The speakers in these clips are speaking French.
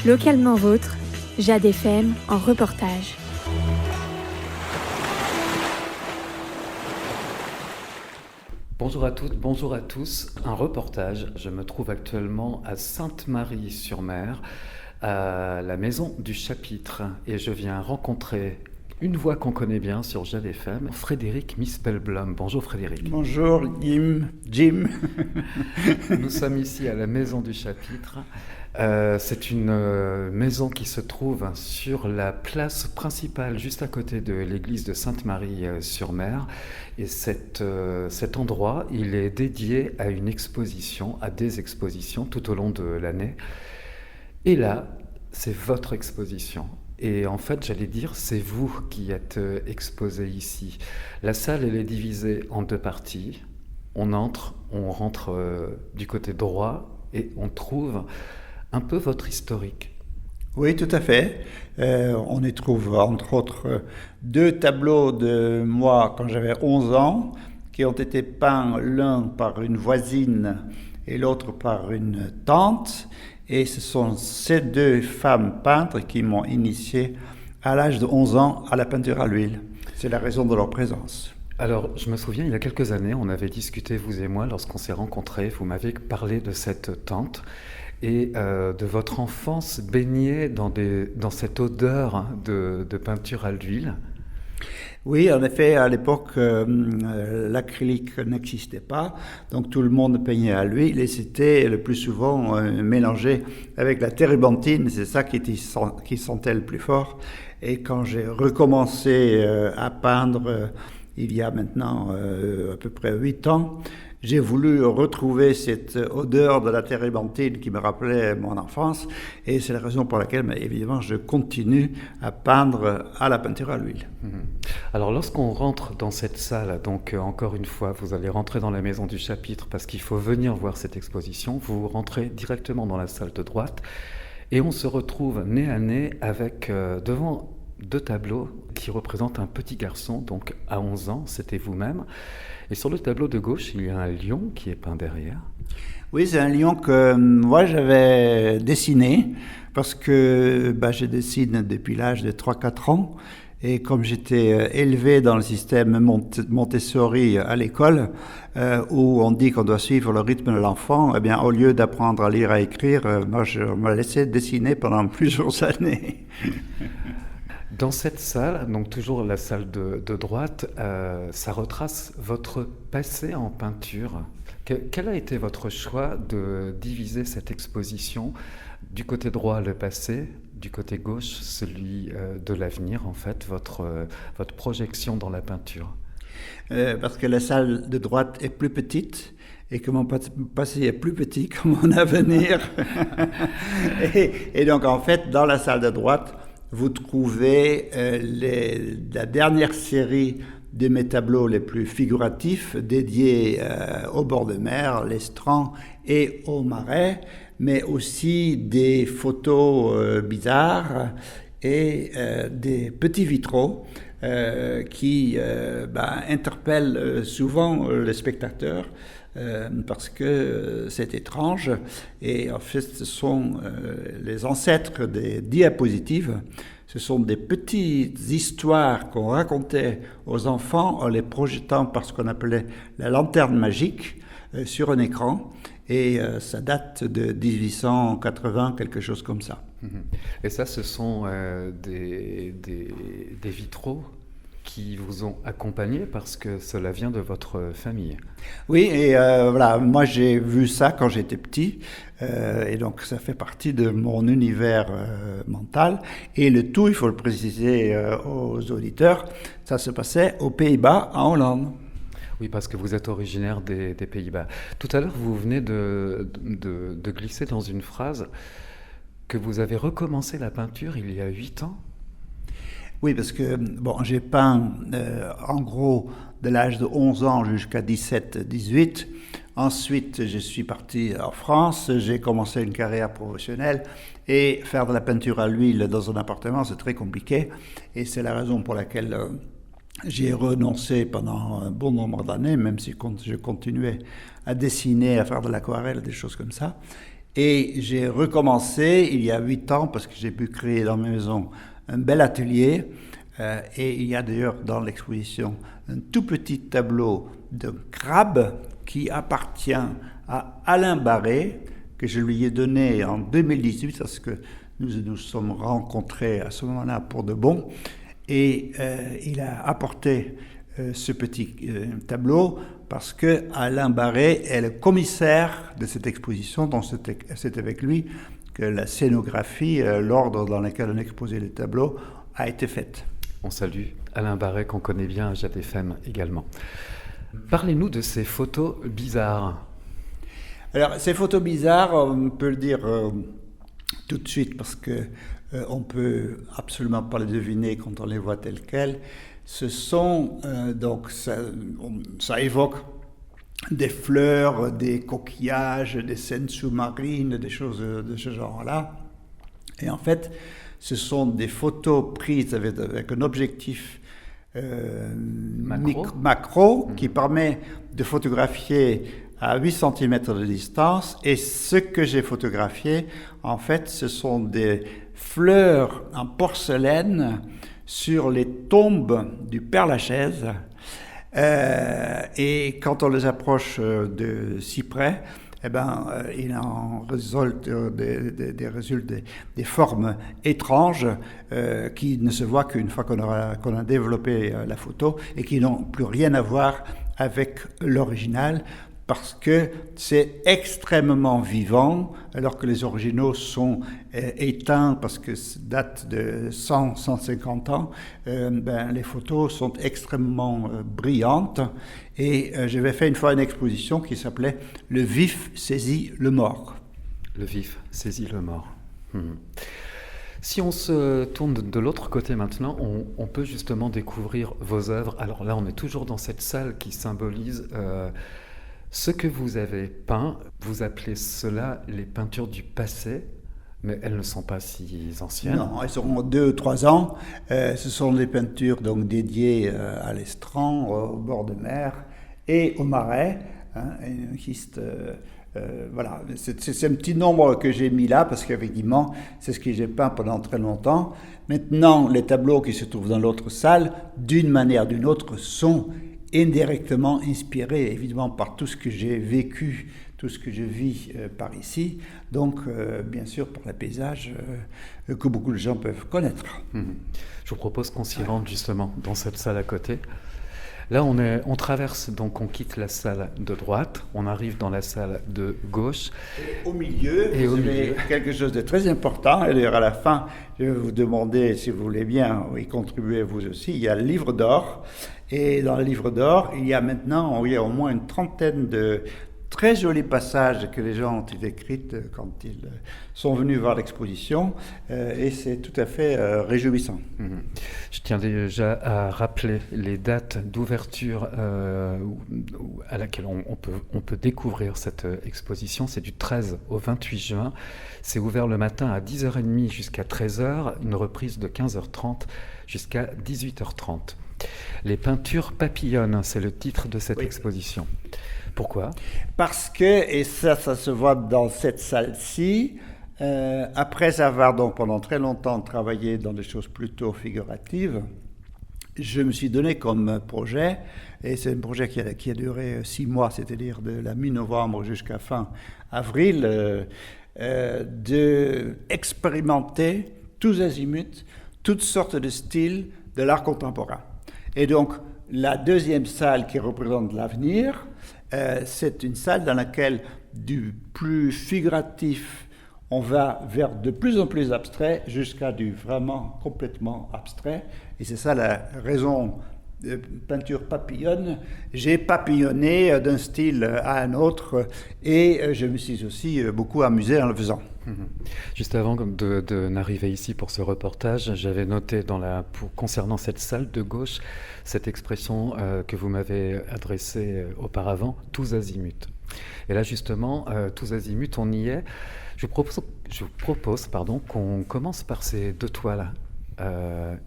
Localement vôtre, Jade FM en reportage. Bonjour à toutes, bonjour à tous. Un reportage. Je me trouve actuellement à Sainte-Marie-sur-Mer, à la Maison du Chapitre, et je viens rencontrer une voix qu'on connaît bien sur Jade FM, Frédéric Mispelblom. Bonjour Frédéric. Bonjour Jim. Nous sommes ici à la Maison du Chapitre. C'est une maison qui se trouve sur la place principale, juste à côté de l'église de Sainte-Marie-sur-Mer. Et cet endroit, il est dédié à une exposition, à des expositions tout au long de l'année. Et là, c'est votre exposition. Et en fait, j'allais dire, c'est vous qui êtes exposé ici. La salle, elle est divisée en deux parties. On rentre du côté droit et on trouve un peu votre historique. Oui, tout à fait. On y trouve entre autres deux tableaux de moi quand j'avais 11 ans qui ont été peints l'un par une voisine et l'autre par une tante. Et ce sont ces deux femmes peintres qui m'ont initié à l'âge de 11 ans à la peinture à l'huile. C'est la raison de leur présence. Alors, je me souviens, il y a quelques années, on avait discuté, vous et moi, lorsqu'on s'est rencontrés. Vous m'avez parlé de cette tante et de votre enfance baignée dans cette odeur de peinture à l'huile. Oui, en effet, à l'époque, l'acrylique n'existait pas, donc tout le monde peignait à l'huile et c'était le plus souvent mélangé avec la térébenthine, c'est ça qui sentait le plus fort. Et quand j'ai recommencé à peindre il y a maintenant à peu près 8 ans, j'ai voulu retrouver cette odeur de la térébenthine qui me rappelait mon enfance et c'est la raison pour laquelle, évidemment, je continue à peindre à la peinture à l'huile. Alors, lorsqu'on rentre dans cette salle, donc encore une fois, vous allez rentrer dans la Maison du Chapitre parce qu'il faut venir voir cette exposition. Vous rentrez directement dans la salle de droite et on se retrouve nez à nez avec devant deux tableaux qui représentent un petit garçon, donc à 11 ans, c'était vous-même. Et sur le tableau de gauche, il y a un lion qui est peint derrière. Oui, c'est un lion que moi j'avais dessiné parce que je dessine depuis l'âge de 3-4 ans. Et comme j'étais élevé dans le système Montessori à l'école, où on dit qu'on doit suivre le rythme de l'enfant, eh bien, au lieu d'apprendre à lire et à écrire, moi je me laissais dessiner pendant plusieurs années. Dans cette salle, donc toujours la salle de droite, ça retrace votre passé en peinture. Quel a été votre choix de diviser cette exposition du côté droit le passé, du côté gauche celui de l'avenir, en fait, votre projection dans la peinture? Parce que la salle de droite est plus petite et que mon passé est plus petit que mon avenir. et donc en fait, dans la salle de droite, vous trouvez la dernière série de mes tableaux les plus figuratifs dédiés au bord de mer, l'estran et au marais, mais aussi des photos bizarres et des petits vitraux qui interpellent souvent les spectateurs. Parce que c'est étrange et en fait ce sont les ancêtres des diapositives. Ce sont des petites histoires qu'on racontait aux enfants en les projetant par ce qu'on appelait la lanterne magique sur un écran et ça date de 1880, quelque chose comme ça. Et ça, ce sont des vitraux qui vous ont accompagné parce que cela vient de votre famille. Oui, et voilà, moi j'ai vu ça quand j'étais petit, et donc ça fait partie de mon univers mental. Et le tout, il faut le préciser aux auditeurs, ça se passait aux Pays-Bas, en Hollande. Oui, parce que vous êtes originaire des Pays-Bas. Tout à l'heure, vous venez de glisser dans une phrase que vous avez recommencé la peinture il y a 8 ans. Oui, parce que j'ai peint en gros de l'âge de 11 ans jusqu'à 17-18. Ensuite, je suis parti en France, j'ai commencé une carrière professionnelle et faire de la peinture à l'huile dans un appartement, c'est très compliqué. Et c'est la raison pour laquelle j'ai renoncé pendant un bon nombre d'années, même si je continuais à dessiner, à faire de l'aquarelle, des choses comme ça. Et j'ai recommencé il y a 8 ans parce que j'ai pu créer dans ma maison un bel atelier. Et il y a d'ailleurs dans l'exposition un tout petit tableau de crabe qui appartient à Alain Barré, que je lui ai donné en 2018 parce que nous nous sommes rencontrés à ce moment-là pour de bon. Et il a apporté ce petit tableau parce que Alain Barré est le commissaire de cette exposition, donc c'est avec lui que la scénographie, l'ordre dans lequel on exposait les tableaux, a été faite. On salue Alain Barré, qu'on connaît bien à Jade FM également. Parlez-nous de ces photos bizarres. Alors, ces photos bizarres, on peut le dire tout de suite parce que on peut absolument pas les deviner quand on les voit telles quelles. Ce sont donc ça évoque des fleurs, des coquillages, des scènes sous-marines, des choses de ce genre-là. Et en fait, ce sont des photos prises avec un objectif macro qui permet de photographier à 8 cm de distance. Et ce que j'ai photographié, en fait, ce sont des fleurs en porcelaine sur les tombes du Père-Lachaise. Et quand on les approche de si près, il en résulte des formes étranges qui ne se voient qu'une fois qu'on a développé la photo et qui n'ont plus rien à voir avec l'original, parce que c'est extrêmement vivant, alors que les originaux sont éteints parce que ça date de 100-150 ans. Les photos sont extrêmement brillantes. Et j'avais fait une fois une exposition qui s'appelait « Le vif saisit le mort ». Le vif saisit le mort. Si on se tourne de l'autre côté maintenant, on peut justement découvrir vos œuvres. Alors là, on est toujours dans cette salle qui symbolise ce que vous avez peint. Vous appelez cela les peintures du passé, mais elles ne sont pas si anciennes. Non, elles ont 2-3 ans. Ce sont des peintures donc dédiées à l'estran, au bord de mer et au marais. Voilà, c'est un petit nombre que j'ai mis là parce qu'effectivement, c'est ce que j'ai peint pendant très longtemps. Maintenant, les tableaux qui se trouvent dans l'autre salle, d'une manière ou d'une autre, sont indirectement inspirés évidemment par tout ce que j'ai vécu, tout ce que je vis par ici, donc bien sûr par les paysages que beaucoup de gens peuvent connaître. Je vous propose qu'on s'y rende justement dans cette salle à côté. Là, on traverse, donc on quitte la salle de droite, on arrive dans la salle de gauche. Et au milieu, vous avez quelque chose de très important, et d'ailleurs à la fin, je vais vous demander, si vous voulez bien y contribuer vous aussi, il y a le livre d'or, et dans le livre d'or, il y a maintenant au moins une trentaine de très jolis passages que les gens ont écrits quand ils sont venus voir l'exposition, et c'est tout à fait réjouissant. Je tiens déjà à rappeler les dates d'ouverture à laquelle on peut découvrir cette exposition. C'est du 13 au 28 juin. C'est ouvert le matin à 10h30 jusqu'à 13h, une reprise de 15h30 jusqu'à 18h30. Les peintures papillonnes, c'est le titre de cette exposition. Pourquoi ? Parce que, et ça se voit dans cette salle-ci, après avoir donc pendant très longtemps travaillé dans des choses plutôt figuratives, je me suis donné comme projet, et c'est un projet qui a duré 6 mois, c'est-à-dire de la mi-novembre jusqu'à fin avril, de expérimenter tous azimuts, toutes sortes de styles de l'art contemporain. Et donc, la deuxième salle qui représente l'avenir, c'est une salle dans laquelle du plus figuratif, on va vers de plus en plus abstrait jusqu'à du vraiment complètement abstrait. Et c'est ça la raison de peinture papillonne. J'ai papillonné d'un style à un autre et je me suis aussi beaucoup amusé en le faisant. Juste avant de n'arriver ici pour ce reportage, j'avais noté concernant cette salle de gauche, cette expression que vous m'avez adressée auparavant, tous azimuts. Et là justement, tous azimuts, on y est. Je vous propose qu'on commence par ces 2 toiles.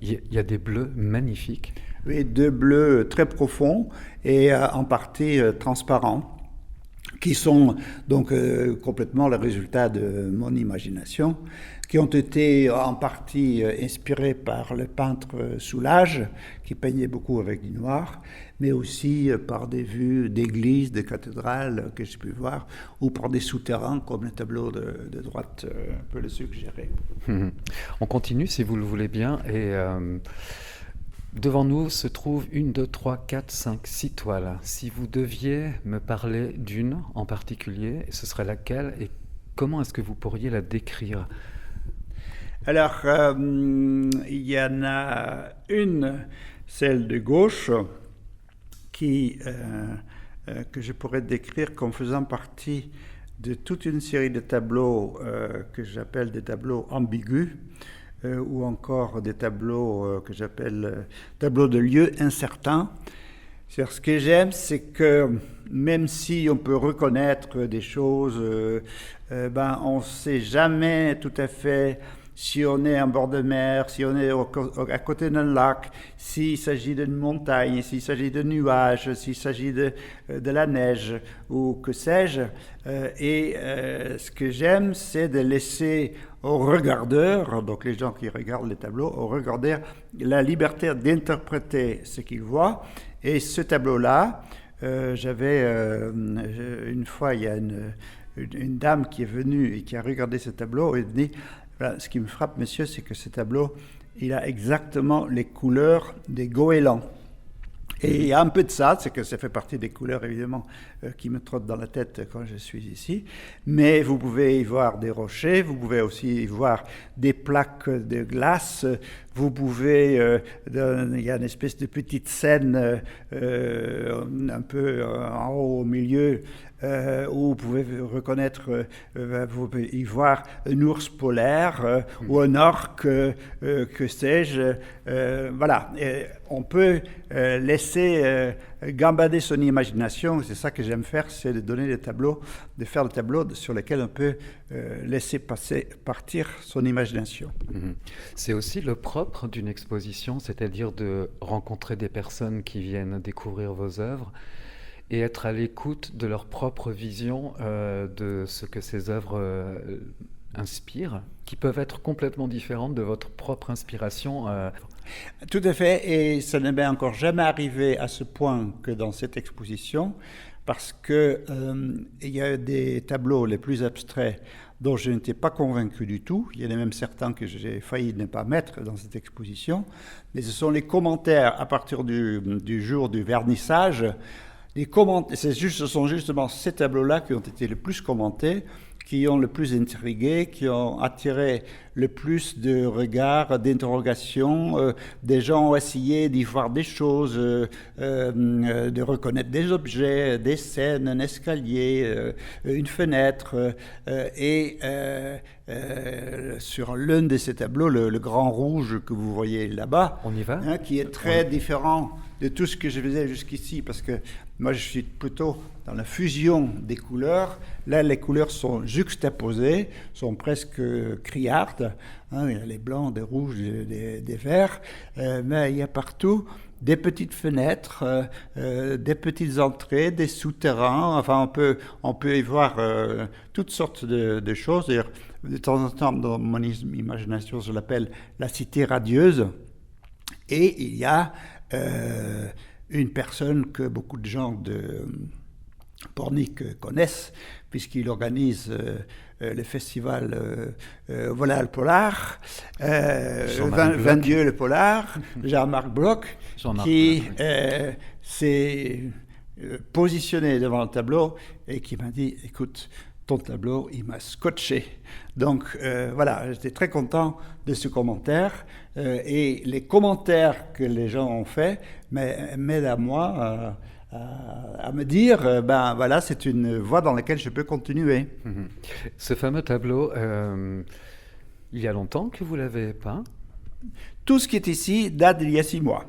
Il y a des bleus magnifiques. Oui, 2 bleus très profonds et en partie transparents. qui sont donc complètement le résultat de mon imagination, qui ont été en partie inspirés par le peintre Soulages, qui peignait beaucoup avec du noir, mais aussi par des vues d'églises, de cathédrales que j'ai pu voir, ou par des souterrains, comme le tableau de droite peut le suggérer. On continue, si vous le voulez bien, et devant nous se trouvent 1, 2, 3, 4, 5, 6 toiles. Si vous deviez me parler d'une en particulier, ce serait laquelle et comment est-ce que vous pourriez la décrire ? Alors, il y en a une, celle de gauche, que je pourrais décrire comme faisant partie de toute une série de tableaux que j'appelle des tableaux ambigus, ou encore des tableaux que j'appelle tableaux de lieux incertains. C'est-à-dire, ce que j'aime, c'est que même si on peut reconnaître des choses, on ne sait jamais tout à fait si on est en bord de mer, si on est à côté d'un lac, s'il s'agit d'une montagne, s'il s'agit de nuages, s'il s'agit de la neige ou que sais-je. Ce que j'aime, c'est de laisser aux regardeurs, donc les gens qui regardent les tableaux, aux regardeurs, la liberté d'interpréter ce qu'ils voient. Et ce tableau-là, une fois, il y a une dame qui est venue et qui a regardé ce tableau et dit: voilà, ce qui me frappe, monsieur, c'est que ce tableau, il a exactement les couleurs des goélands. Et il y a un peu de ça, c'est que ça fait partie des couleurs, évidemment, qui me trottent dans la tête quand je suis ici. Mais vous pouvez y voir des rochers, vous pouvez aussi y voir des plaques de glace, vous pouvez, il y a une espèce de petite scène un peu en haut au milieu, où vous pouvez reconnaître, vous pouvez y voir un ours polaire ou un orque, que sais-je. Voilà, et on peut laisser gambader son imagination. C'est ça que j'aime faire, c'est de donner des tableaux, de faire des tableaux sur lesquels on peut laisser partir son imagination. C'est aussi le propre d'une exposition, c'est-à-dire de rencontrer des personnes qui viennent découvrir vos œuvres et être à l'écoute de leur propre vision de ce que ces œuvres inspirent, qui peuvent être complètement différentes de votre propre inspiration. Tout à fait, et ça ne m'est encore jamais arrivé à ce point que dans cette exposition, parce que il y a des tableaux les plus abstraits dont je n'étais pas convaincu du tout. Il y en a même certains que j'ai failli ne pas mettre dans cette exposition, mais ce sont les commentaires à partir du jour du vernissage. Ce sont justement ces tableaux-là qui ont été le plus commentés, qui ont le plus intrigué, qui ont attiré le plus de regards, d'interrogations. Des gens ont essayé d'y voir des choses, de reconnaître des objets, des scènes, un escalier, une fenêtre. Sur l'un de ces tableaux, le grand rouge que vous voyez là-bas, on y va, qui est très différent de tout ce que je faisais jusqu'ici, parce que moi je suis plutôt dans la fusion des couleurs. Là, les couleurs sont juxtaposées, sont presque criardes. Il y a les blancs, des rouges, des verts, mais il y a partout des petites fenêtres, des petites entrées, des souterrains. Enfin, on peut y voir toutes sortes de choses. D'ailleurs, de temps en temps, dans mon imagination, je l'appelle la cité radieuse. Et il y a une personne que beaucoup de gens de Pornic connaissent, puisqu'il organise le festival Voilà le Polar, Vindieu le Polar, Jean-Marc Bloch, qui s'est positionné devant le tableau et qui m'a dit: écoute, ton tableau, il m'a scotché. Donc voilà, j'étais très content de ce commentaire, et les commentaires que les gens ont faits m'aident à moi à me dire, voilà, c'est une voie dans laquelle je peux continuer. Ce fameux tableau, il y a longtemps que vous l'avez peint? Tout ce qui est ici date d'il y a 6 mois.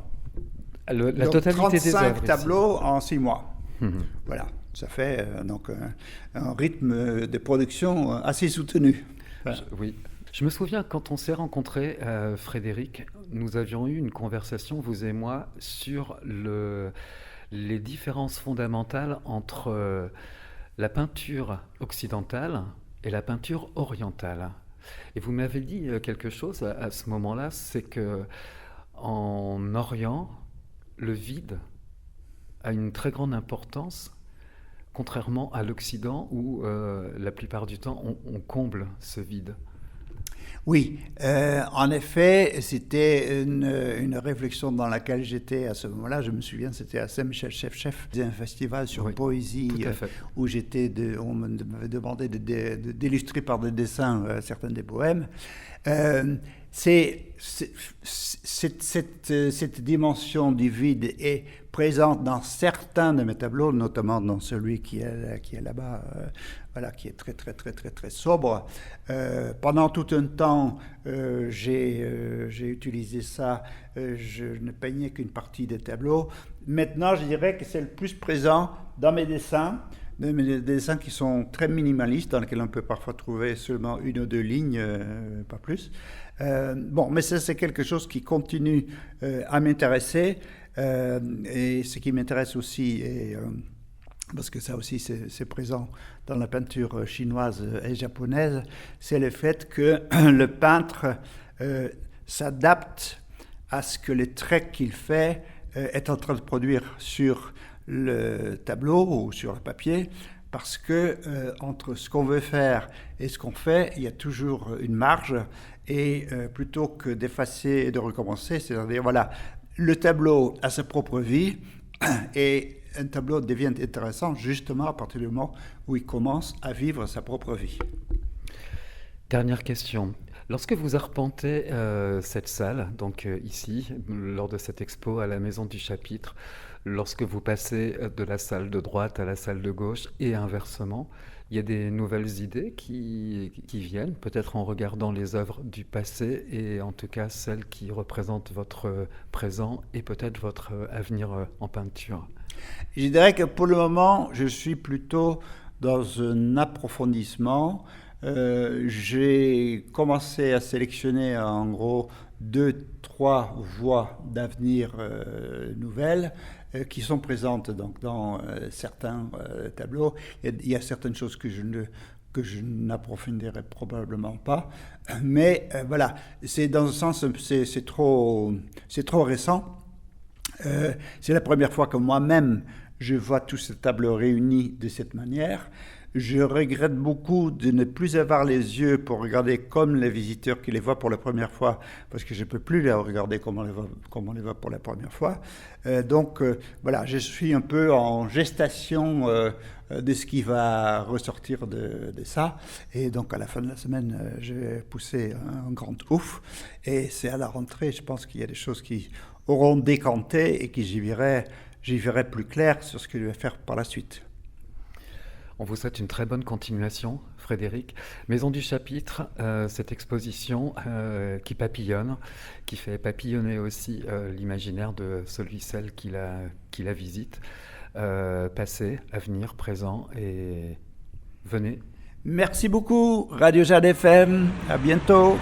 La donc, totalité des œuvres 35 tableaux ici. En 6 mois. Voilà, ça fait donc un rythme de production assez soutenu. Voilà. Oui. Je me souviens, quand on s'est rencontrés, Frédéric, nous avions eu une conversation, vous et moi, sur les différences fondamentales entre la peinture occidentale et la peinture orientale. Et vous m'avez dit quelque chose à ce moment-là, c'est que en Orient, le vide a une très grande importance, contrairement à l'Occident où la plupart du temps on comble ce vide. Oui, en effet, c'était une réflexion dans laquelle j'étais à ce moment-là. Je me souviens, c'était à Saint-Michel-Chef, un festival sur poésie où on m'avait demandé d'illustrer par des dessins certains des poèmes. Cette dimension du vide est présente dans certains de mes tableaux, notamment dans celui qui est là-bas, qui est très, très, très, très, très sobre. Pendant tout un temps, j'ai utilisé ça. Je ne peignais qu'une partie des tableaux. Maintenant, je dirais que c'est le plus présent dans mes dessins. Des dessins qui sont très minimalistes, dans lesquels on peut parfois trouver seulement une ou deux lignes, pas plus. Mais ça, c'est quelque chose qui continue à m'intéresser. Et ce qui m'intéresse aussi, parce que ça aussi c'est présent dans la peinture chinoise et japonaise, c'est le fait que le peintre s'adapte à ce que les traits qu'il fait est en train de produire sur le tableau ou sur le papier, parce que entre ce qu'on veut faire et ce qu'on fait, il y a toujours une marge, et plutôt que d'effacer et de recommencer, c'est-à-dire le tableau a sa propre vie, et un tableau devient intéressant justement à partir du moment où il commence à vivre sa propre vie. Dernière question. Lorsque vous arpentez cette salle, donc ici, lors de cette expo à la Maison du Chapitre, lorsque vous passez de la salle de droite à la salle de gauche et inversement, il y a des nouvelles idées qui viennent, peut-être en regardant les œuvres du passé et en tout cas celles qui représentent votre présent et peut-être votre avenir en peinture. Je dirais que pour le moment, je suis plutôt dans un approfondissement. J'ai commencé à sélectionner en gros 2-3 voies d'avenir nouvelles qui sont présentes donc, dans certains tableaux. Il y a certaines choses que je n'approfondirai probablement pas, mais c'est dans un sens, c'est trop récent. C'est la première fois que moi-même je vois tous ces tableaux réunis de cette manière. Je regrette beaucoup de ne plus avoir les yeux pour regarder comme les visiteurs qui les voient pour la première fois, parce que je ne peux plus les regarder comme on les voit pour la première fois. Je suis un peu en gestation de ce qui va ressortir de ça. Et donc, à la fin de la semaine, je vais pousser un grand ouf. Et c'est à la rentrée, je pense qu'il y a des choses qui auront décanté et que j'y verrai plus clair sur ce que je vais faire par la suite. On vous souhaite une très bonne continuation, Frédéric. Maison du Chapitre, cette exposition qui papillonne, qui fait papillonner aussi l'imaginaire de celui-celle qui la visite. Passé, avenir, présent, et venez. Merci beaucoup, Radio Jade FM. À bientôt.